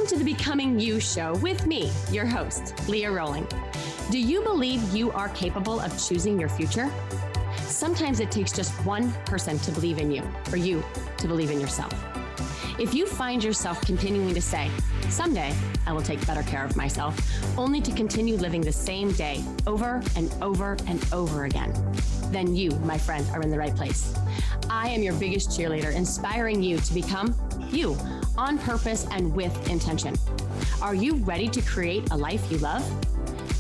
Welcome to the Becoming You show with me, your host, Leah Roling. Do you believe you are capable of choosing your future? Sometimes it takes just one person to believe in you, or you to believe in yourself. If you find yourself continuing to say, someday I will take better care of myself, only to continue living the same day over and over and over again, then you, my friend, are in the right place. I am your biggest cheerleader, inspiring you to become you on purpose and with intention. Are you ready to create a life you love?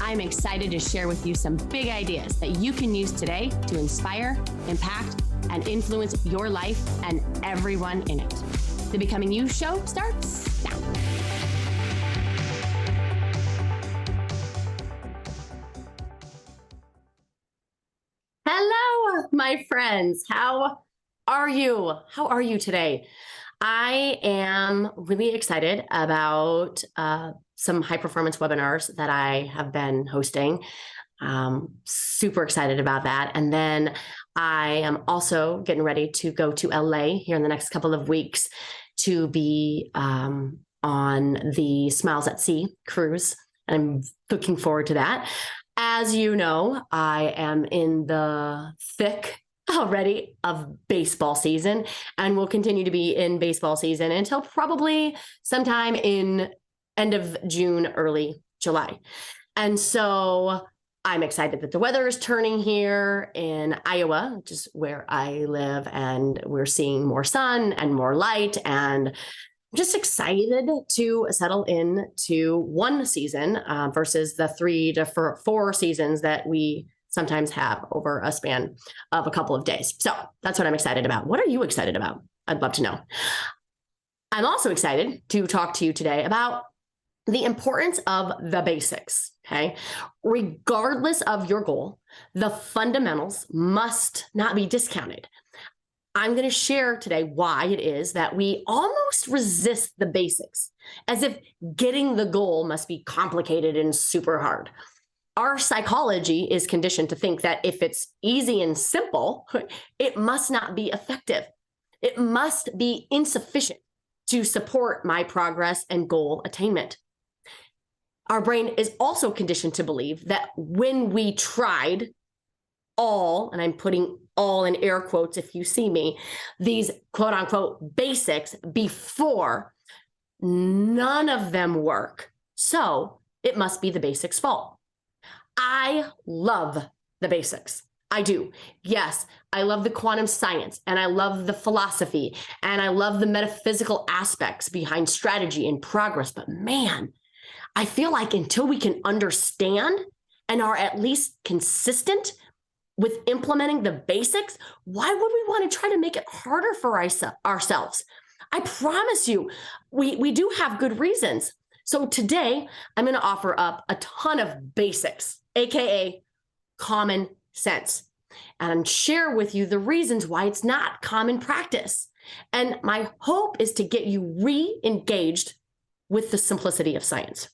I'm excited to share with you some big ideas that you can use today to inspire, impact, and influence your life and everyone in it. The Becoming You show starts now. Hello, my friends. How are you? How are you today? I am really excited about some high performance webinars that I have been hosting. Super excited about that. And then I am also getting ready to go to LA here in the next couple of weeks to be on the Smiles at Sea cruise. I'm looking forward to that. As you know, I am in the thick already of baseball season and will continue to be in baseball season until probably sometime in end of June, early July. And so I'm excited that the weather is turning here in Iowa, which is where I live, and we're seeing more sun and more light, and I'm just excited to settle into one season versus the 3 to 4 seasons that we sometimes have over a span of a couple of days. So that's what I'm excited about. What are you excited about? I'd love to know. I'm also excited to talk to you today about the importance of the basics, okay? Regardless of your goal, the fundamentals must not be discounted. I'm going to share today why it is that we almost resist the basics, as if getting the goal must be complicated and super hard. Our psychology is conditioned to think that if it's easy and simple, it must not be effective. It must be insufficient to support my progress and goal attainment. Our brain is also conditioned to believe that when we tried all, and I'm putting all in air quotes if you see me, these quote unquote basics before, none of them work. So it must be the basics' fault. I love the basics. I do. Yes, I love the quantum science, and I love the philosophy, and I love the metaphysical aspects behind strategy and progress. But man, I feel like until we can understand and are at least consistent with implementing the basics, why would we want to try to make it harder for ourselves? I promise you, we do have good reasons. So today, I'm going to offer up a ton of basics, AKA common sense, and share with you the reasons why it's not common practice. And my hope is to get you re-engaged with the simplicity of science.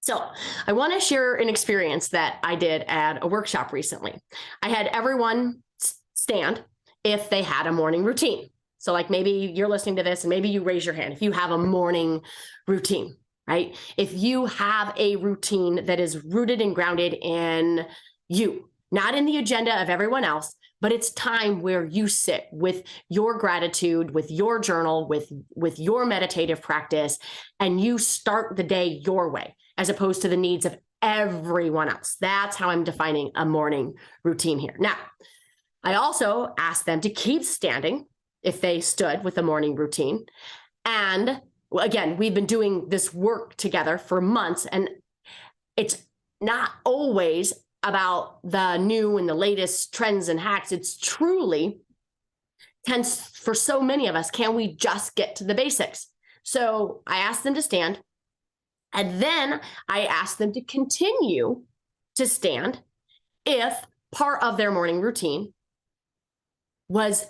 So I want to share an experience that I did at a workshop recently. I had everyone stand if they had a morning routine. So like maybe you're listening to this and maybe you raise your hand if you have a morning routine, right? If you have a routine that is rooted and grounded in you, not in the agenda of everyone else, but it's time where you sit with your gratitude, with your journal, with your meditative practice, and you start the day your way, as opposed to the needs of everyone else. That's how I'm defining a morning routine here. Now, I also asked them to keep standing if they stood with a morning routine. And again, we've been doing this work together for months, and it's not always about the new and the latest trends and hacks. It's truly tense for so many of us. Can we just get to the basics? So I asked them to stand, and then I asked them to continue to stand if part of their morning routine was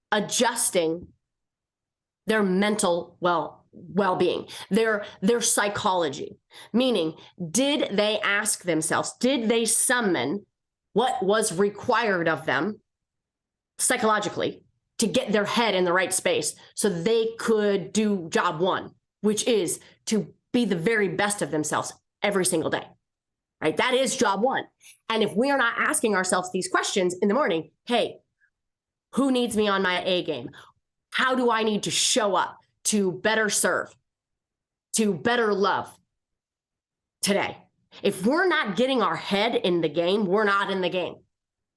adjusting their mental well-being, their psychology. Meaning, did they ask themselves, did they summon what was required of them psychologically to get their head in the right space so they could do job one, which is to be the very best of themselves every single day, right? That is job one. And if we are not asking ourselves these questions in the morning, hey, who needs me on my A game? How do I need to show up to better serve, to better love today? If we're not getting our head in the game, we're not in the game.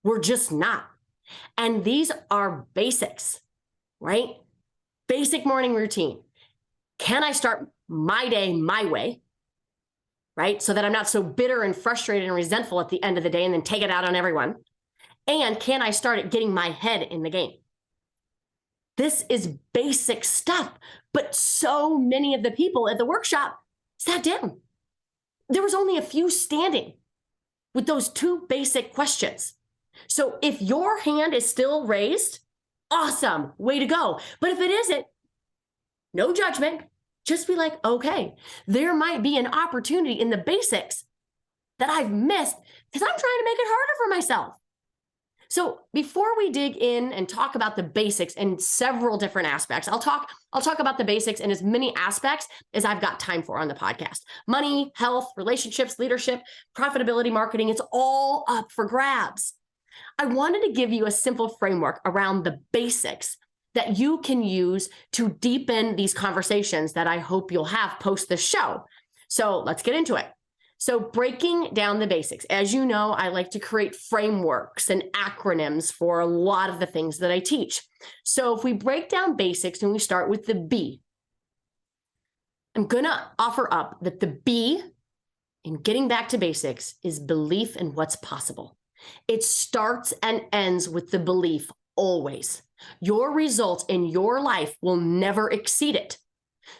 We're just not. And these are basics, right? Basic morning routine. Can I start my day my way, right? So that I'm not so bitter and frustrated and resentful at the end of the day and then take it out on everyone. And can I start at getting my head in the game? This is basic stuff, but so many of the people at the workshop sat down. There was only a few standing with those two basic questions. So if your hand is still raised, awesome, way to go. But if it isn't, no judgment, just be like, okay, there might be an opportunity in the basics that I've missed because I'm trying to make it harder for myself. So before we dig in and talk about the basics in several different aspects, I'll talk about the basics in as many aspects as I've got time for on the podcast. Money, health, relationships, leadership, profitability, marketing, it's all up for grabs. I wanted to give you a simple framework around the basics that you can use to deepen these conversations that I hope you'll have post this show. So let's get into it. So breaking down the basics, as you know, I like to create frameworks and acronyms for a lot of the things that I teach. So if we break down basics and we start with the B, I'm going to offer up that the B in getting back to basics is belief in what's possible. It starts and ends with the belief always. Your results in your life will never exceed it.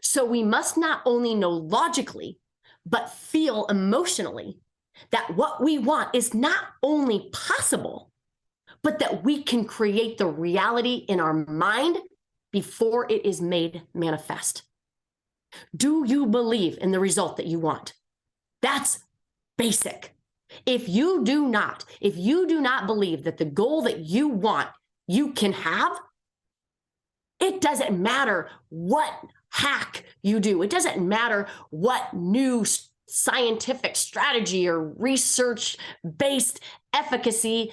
So we must not only know logically, but feel emotionally that what we want is not only possible, but that we can create the reality in our mind before it is made manifest. Do you believe in the result that you want? That's basic. If you do not believe that the goal that you want, you can have, it doesn't matter what hack you do. It doesn't matter what new scientific strategy or research-based efficacy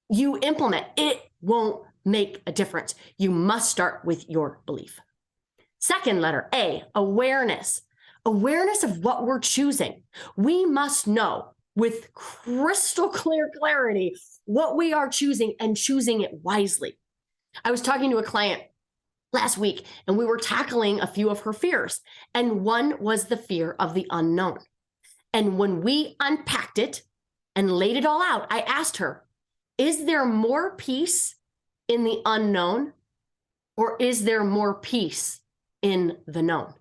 you implement. It won't make a difference. You must start with your belief. Second letter, A, awareness. Awareness of what we're choosing. We must know with crystal clear clarity what we are choosing and choosing it wisely. I was talking to a client last week, and we were tackling a few of her fears. And one was the fear of the unknown. And when we unpacked it and laid it all out, I asked her, is there more peace in the unknown, or is there more peace in the known?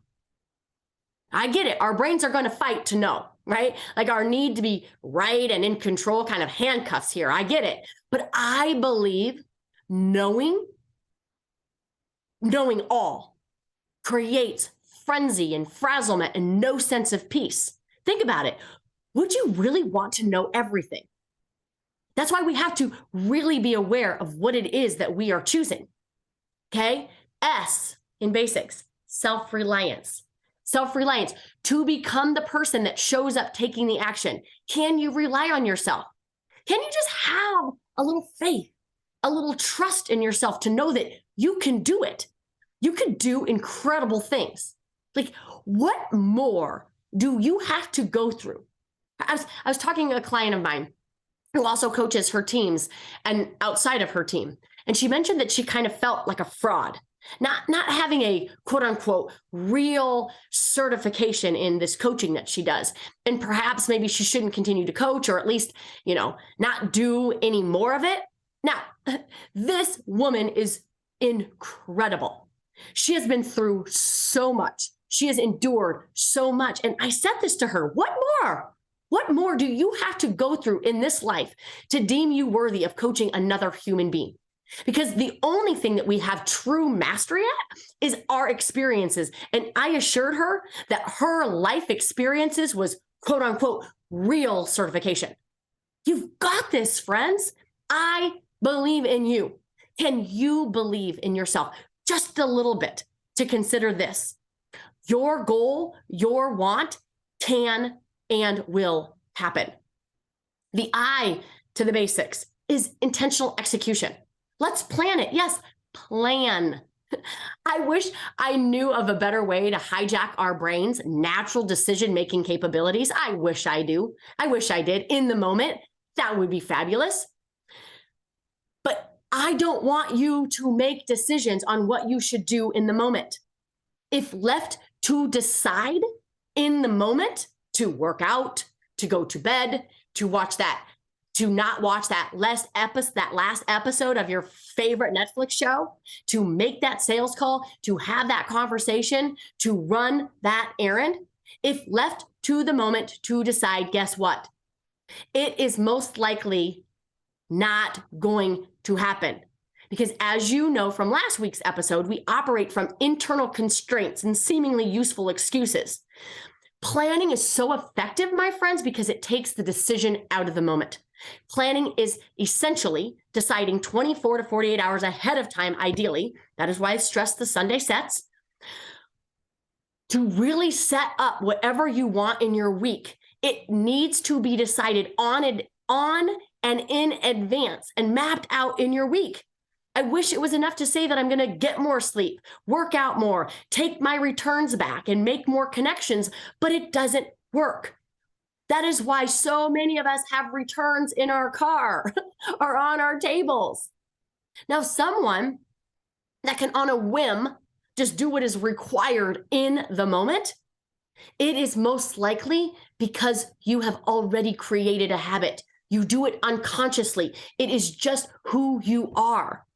I get it. Our brains are going to fight to know, right? Like our need to be right and in control, kind of handcuffs here. I get it. But I believe knowing all creates frenzy and frazzlement and no sense of peace. Think about it. Would you really want to know everything? That's why we have to really be aware of what it is that we are choosing. Okay? S in basics, self-reliance. Self-reliance, to become the person that shows up taking the action. Can you rely on yourself? Can you just have a little faith, a little trust in yourself to know that you can do it? You can do incredible things. Like, what more do you have to go through? I was talking to a client of mine who also coaches her teams and outside of her team. And she mentioned that she kind of felt like a fraud, not having a quote unquote real certification in this coaching that she does. And perhaps maybe she shouldn't continue to coach, or at least, not do any more of it. Now, this woman is incredible. She has been through so much. She has endured so much. And I said this to her, what more? What more do you have to go through in this life to deem you worthy of coaching another human being? Because the only thing that we have true mastery at is our experiences. And I assured her that her life experiences was quote unquote real certification. You've got this, friends. I believe in you. Can you believe in yourself just a little bit to consider this? Your goal, your want can and will happen. The I to the basics is intentional execution. Let's plan it. Yes, plan. I wish I knew of a better way to hijack our brains' natural decision-making capabilities. I wish I do. I wish I did in the moment. That would be fabulous. But I don't want you to make decisions on what you should do in the moment. If left to decide in the moment, to work out, to go to bed, to watch that, to not watch that last episode of your favorite Netflix show, to make that sales call, to have that conversation, to run that errand, if left to the moment to decide, guess what? It is most likely not going to happen. Because as you know from last week's episode, we operate from internal constraints and seemingly useful excuses. Planning is so effective, my friends, because it takes the decision out of the moment. Planning is essentially deciding 24 to 48 hours ahead of time, ideally. That is why I stress the Sunday sets. To really set up whatever you want in your week, it needs to be decided on and in advance and mapped out in your week. I wish it was enough to say that I'm going to get more sleep, work out more, take my returns back, and make more connections, but it doesn't work. That is why so many of us have returns in our car or on our tables. Now, someone that can on a whim just do what is required in the moment, it is most likely because you have already created a habit. You do it unconsciously. It is just who you are.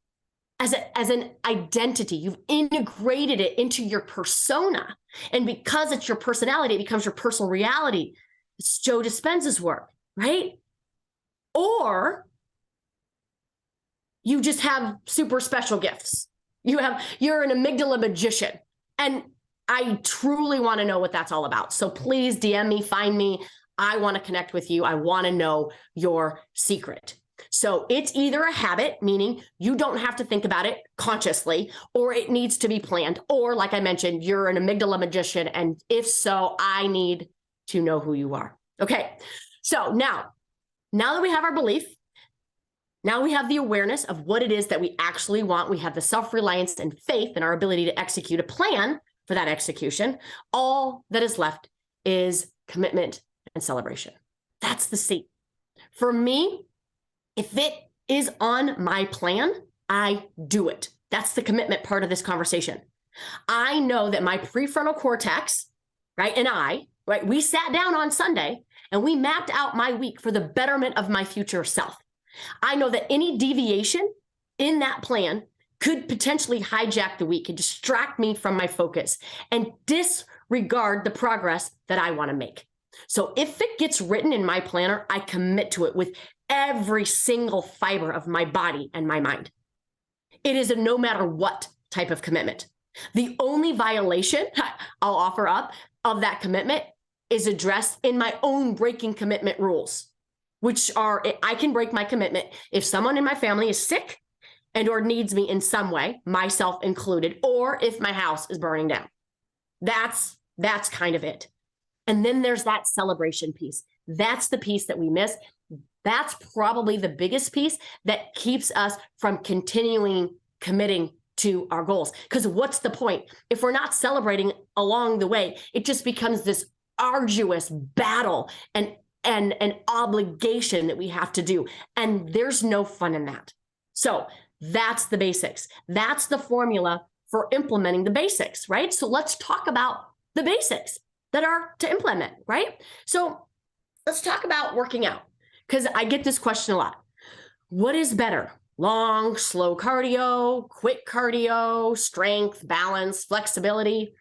As an identity, you've integrated it into your persona. And because it's your personality, it becomes your personal reality. It's Joe Dispenza's work, right? Or you just have super special gifts. You're an amygdala magician. And I truly want to know what that's all about. So please DM me, find me. I want to connect with you. I want to know your secret. So it's either a habit, meaning you don't have to think about it consciously, or it needs to be planned. Or like I mentioned, you're an amygdala magician. And if so, I need to know who you are. Okay. So now that we have our belief, now we have the awareness of what it is that we actually want. We have the self-reliance and faith in our ability to execute a plan for that execution. All that is left is commitment and celebration. That's the seed. For me, if it is on my plan, I do it. That's the commitment part of this conversation. I know that my prefrontal cortex, right, and we sat down on Sunday and we mapped out my week for the betterment of my future self. I know that any deviation in that plan could potentially hijack the week and distract me from my focus and disregard the progress that I want to make. So if it gets written in my planner, I commit to it with every single fiber of my body and my mind. It is a no matter what type of commitment. The only violation I'll offer up of that commitment is addressed in my own breaking commitment rules, which are I can break my commitment if someone in my family is sick and or needs me in some way, myself included, or if my house is burning down. That's kind of it. And then there's that celebration piece. That's the piece that we miss. That's probably the biggest piece that keeps us from continuing committing to our goals. Because what's the point? If we're not celebrating along the way, it just becomes this arduous battle and an obligation that we have to do. And there's no fun in that. So that's the basics. That's the formula for implementing the basics, right? So let's talk about the basics that are to implement, right? So let's talk about working out, because I get this question a lot. What is better? Long, slow cardio, quick cardio, strength, balance, flexibility?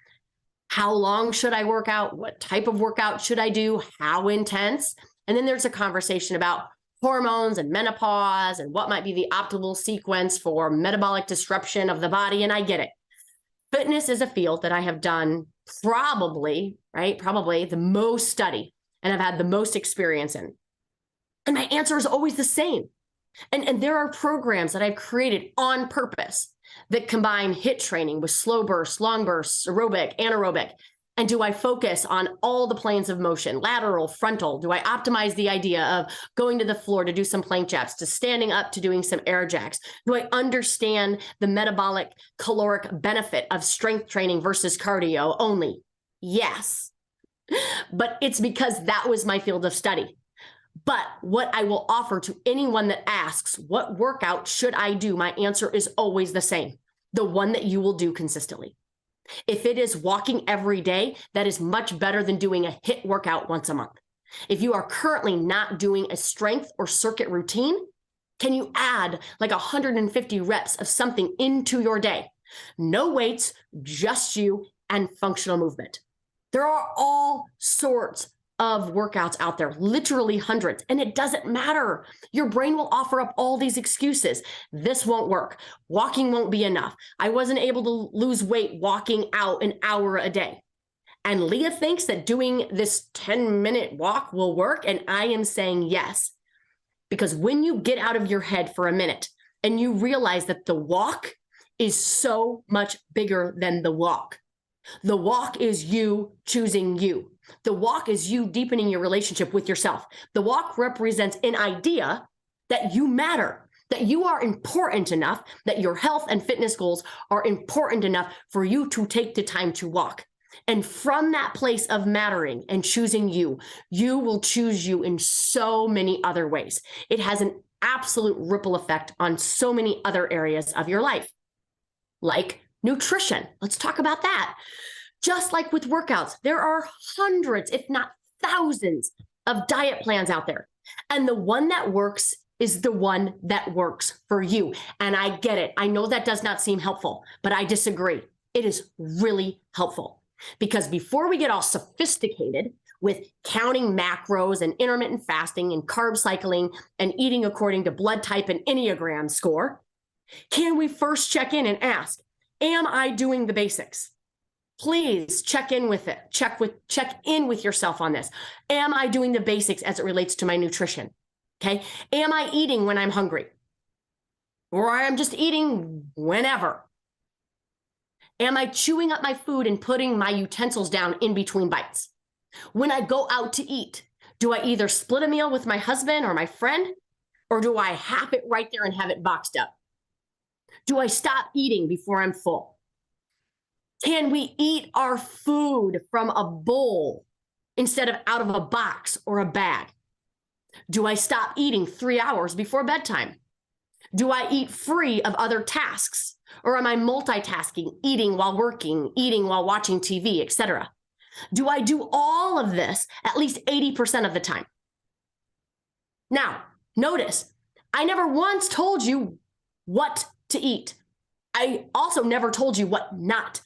How long should I work out? What type of workout should I do? How intense? And then there's a conversation about hormones and menopause and what might be the optimal sequence for metabolic disruption of the body. And I get it. Fitness is a field that I have done probably the most study and I've had the most experience in. And my answer is always the same. And there are programs that I've created on purpose that combine HIIT training with slow bursts, long bursts, aerobic, anaerobic. And do I focus on all the planes of motion, lateral, frontal? Do I optimize the idea of going to the floor to do some plank jacks, to standing up to doing some air jacks? Do I understand the metabolic caloric benefit of strength training versus cardio only? Yes. But it's because that was my field of study. But what I will offer to anyone that asks, what workout should I do? My answer is always the same, the one that you will do consistently. If it is walking every day, that is much better than doing a HIIT workout once a month. If you are currently not doing a strength or circuit routine, can you add like 150 reps of something into your day? No weights, just you and functional movement. There are all sorts of workouts out there, literally hundreds, and it doesn't matter. Your brain will offer up all these excuses. This won't work. Walking won't be enough. I wasn't able to lose weight walking out an hour a day. And Leah thinks that doing this 10-minute walk will work, and I am saying yes. Because when you get out of your head for a minute and you realize that the walk is so much bigger than the walk. The walk is you choosing you. The walk is you deepening your relationship with yourself. The walk represents an idea that you matter, that you are important enough, that your health and fitness goals are important enough for you to take the time to walk. And from that place of mattering and choosing you, you will choose you in so many other ways. It has an absolute ripple effect on so many other areas of your life, like nutrition. Let's talk about that. Just like with workouts, there are hundreds, if not thousands, of diet plans out there. And the one that works is the one that works for you. And I get it. I know that does not seem helpful, but I disagree. It is really helpful. Because before we get all sophisticated with counting macros and intermittent fasting and carb cycling and eating according to blood type and Enneagram score, can we first check in and ask, am I doing the basics? Please check in with it. Check in with yourself on this. Am I doing the basics as it relates to my nutrition? Okay. Am I eating when I'm hungry? Or I'm just eating whenever? Am I chewing up my food and putting my utensils down in between bites? When I go out to eat, do I either split a meal with my husband or my friend, or do I have it right there and have it boxed up? Do I stop eating before I'm full? Can we eat our food from a bowl instead of out of a box or a bag? Do I stop eating 3 hours before bedtime? Do I eat free of other tasks? Or am I multitasking, eating while working, eating while watching TV, etc.? Do I do all of this at least 80% of the time? Now, notice, I never once told you what to eat. I also never told you what not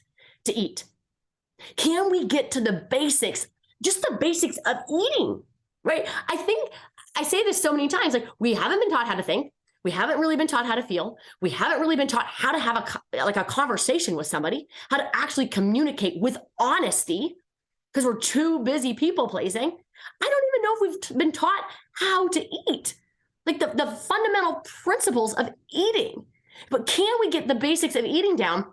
to eat. Can we get to the basics, just the basics of eating, right? I think I say this so many times, like we haven't been taught how to think. We haven't really been taught how to feel. We haven't really been taught how to have a conversation with somebody, how to actually communicate with honesty, because we're too busy people pleasing. I don't even know if we've been taught how to eat, like the fundamental principles of eating. But can we get the basics of eating down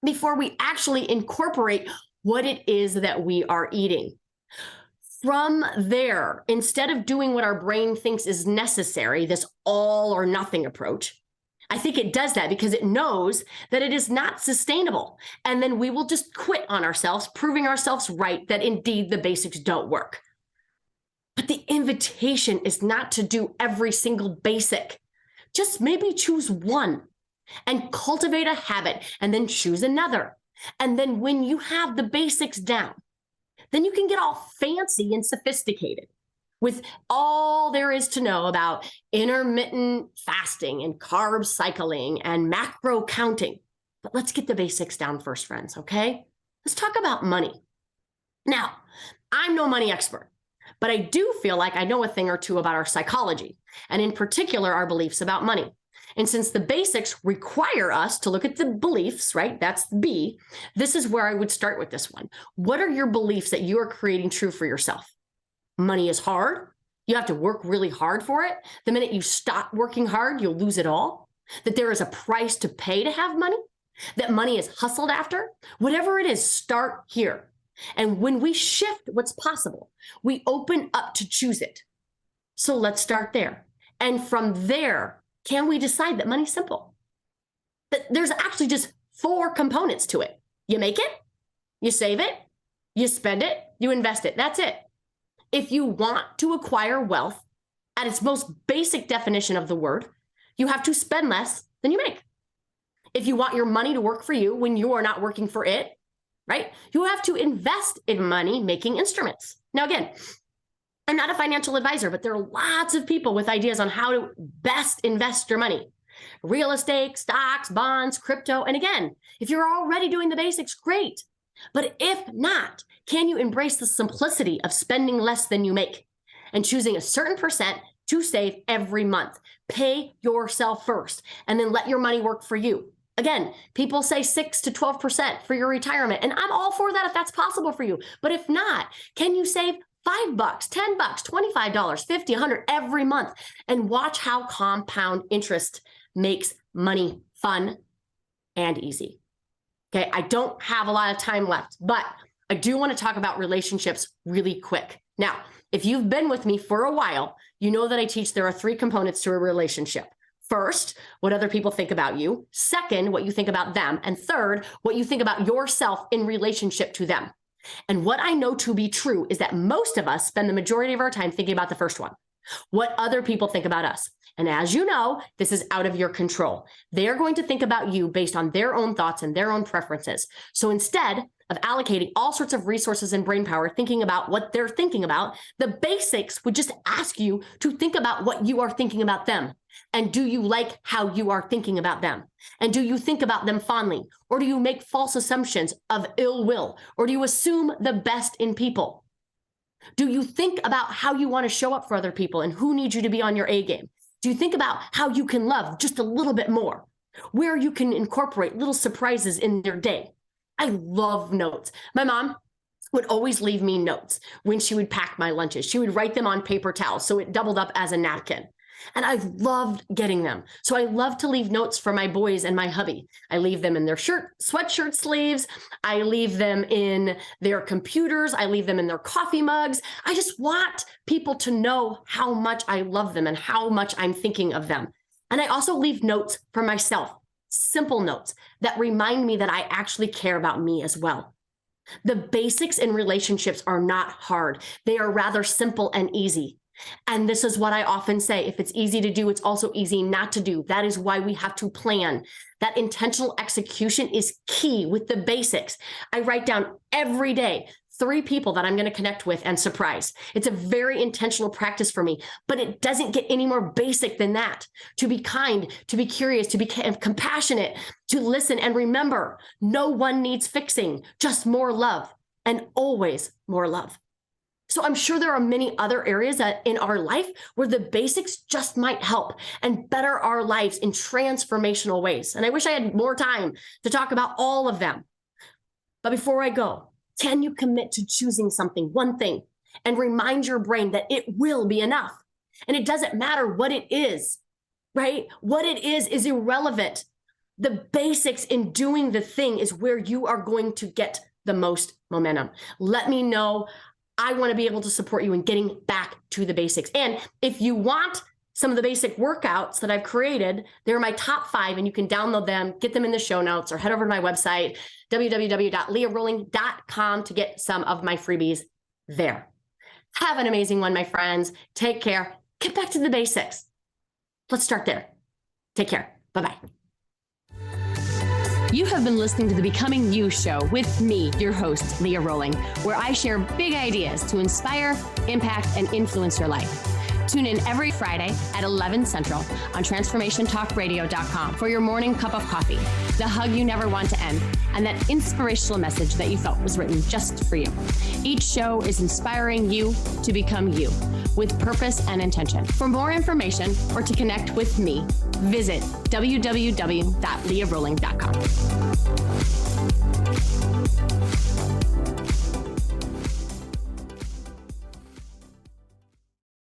before we actually incorporate what it is that we are eating? From there, instead of doing what our brain thinks is necessary, this all or nothing approach, I think it does that because it knows that it is not sustainable. And then we will just quit on ourselves, proving ourselves right that indeed the basics don't work. But the invitation is not to do every single basic. Just maybe choose one and cultivate a habit and then choose another. And then when you have the basics down, then you can get all fancy and sophisticated with all there is to know about intermittent fasting and carb cycling and macro counting. But let's get the basics down first, friends, okay? Let's talk about money. Now, I'm no money expert, but I do feel like I know a thing or two about our psychology, and in particular, our beliefs about money. And since the basics require us to look at the beliefs, right? That's B. This is where I would start with this one. What are your beliefs that you are creating true for yourself? Money is hard. You have to work really hard for it. The minute you stop working hard, you'll lose it all. That there is a price to pay to have money. That money is hustled after. Whatever it is, start here. And when we shift what's possible, we open up to choose it. So let's start there. And from there, can we decide that money's simple? That there's actually just 4 components to it. You make it, you save it, you spend it, you invest it. That's it. If you want to acquire wealth at its most basic definition of the word, you have to spend less than you make. If you want your money to work for you when you are not working for it, right? You have to invest in money making instruments. Now, again, I'm not a financial advisor, but there are lots of people with ideas on how to best invest your money. Real estate, stocks, bonds, crypto. And again, if you're already doing the basics, great. But if not, can you embrace the simplicity of spending less than you make and choosing a certain percent to save every month? Pay yourself first and then let your money work for you. Again, people say 6 to 12% for your retirement, and I'm all for that if that's possible for you. But if not, can you save $5, $10, $25, $50, $100 every month and watch how compound interest makes money fun and easy? Okay, I don't have a lot of time left, but I do want to talk about relationships really quick. Now, if you've been with me for a while, you know that I teach there are 3 components to a relationship. First, what other people think about you. Second, what you think about them. And third, what you think about yourself in relationship to them. And what I know to be true is that most of us spend the majority of our time thinking about the first one, what other people think about us. And as you know, this is out of your control. They're going to think about you based on their own thoughts and their own preferences. So instead of allocating all sorts of resources and brain power thinking about what they're thinking about, the basics would just ask you to think about what you are thinking about them. And do you like how you are thinking about them? And do you think about them fondly? Or do you make false assumptions of ill will? Or do you assume the best in people? Do you think about how you want to show up for other people and who needs you to be on your A game? Do you think about how you can love just a little bit more? Where you can incorporate little surprises in their day? I love notes. My mom would always leave me notes when she would pack my lunches. She would write them on paper towels, so it doubled up as a napkin. And I loved getting them. So I love to leave notes for my boys and my hubby. I leave them in their sweatshirt sleeves. I leave them in their computers. I leave them in their coffee mugs. I just want people to know how much I love them and how much I'm thinking of them. And I also leave notes for myself, simple notes that remind me that I actually care about me as well. The basics in relationships are not hard. They are rather simple and easy. And this is what I often say. If it's easy to do, it's also easy not to do. That is why we have to plan. That intentional execution is key with the basics. I write down every day 3 people that I'm going to connect with and surprise. It's a very intentional practice for me, but it doesn't get any more basic than that. To be kind, to be curious, to be compassionate, to listen, and remember, no one needs fixing, just more love, and always more love. So I'm sure there are many other areas in our life where the basics just might help and better our lives in transformational ways. And I wish I had more time to talk about all of them. But before I go, can you commit to choosing something, one thing, and remind your brain that it will be enough? And it doesn't matter what it is, right? What it is irrelevant. The basics in doing the thing is where you are going to get the most momentum. Let me know. I want to be able to support you in getting back to the basics. And if you want some of the basic workouts that I've created, they're my top 5, and you can download them, get them in the show notes, or head over to my website, www.leahroling.com, to get some of my freebies there. Have an amazing one, my friends. Take care. Get back to the basics. Let's start there. Take care. Bye-bye. You have been listening to the Becoming You show with me, your host, Leah Roling, where I share big ideas to inspire, impact, and influence your life. Tune in every Friday at 11 Central on transformationtalkradio.com for your morning cup of coffee, the hug you never want to end, and that inspirational message that you felt was written just for you. Each show is inspiring you to become you with purpose and intention. For more information or to connect with me, visit www.leahroling.com.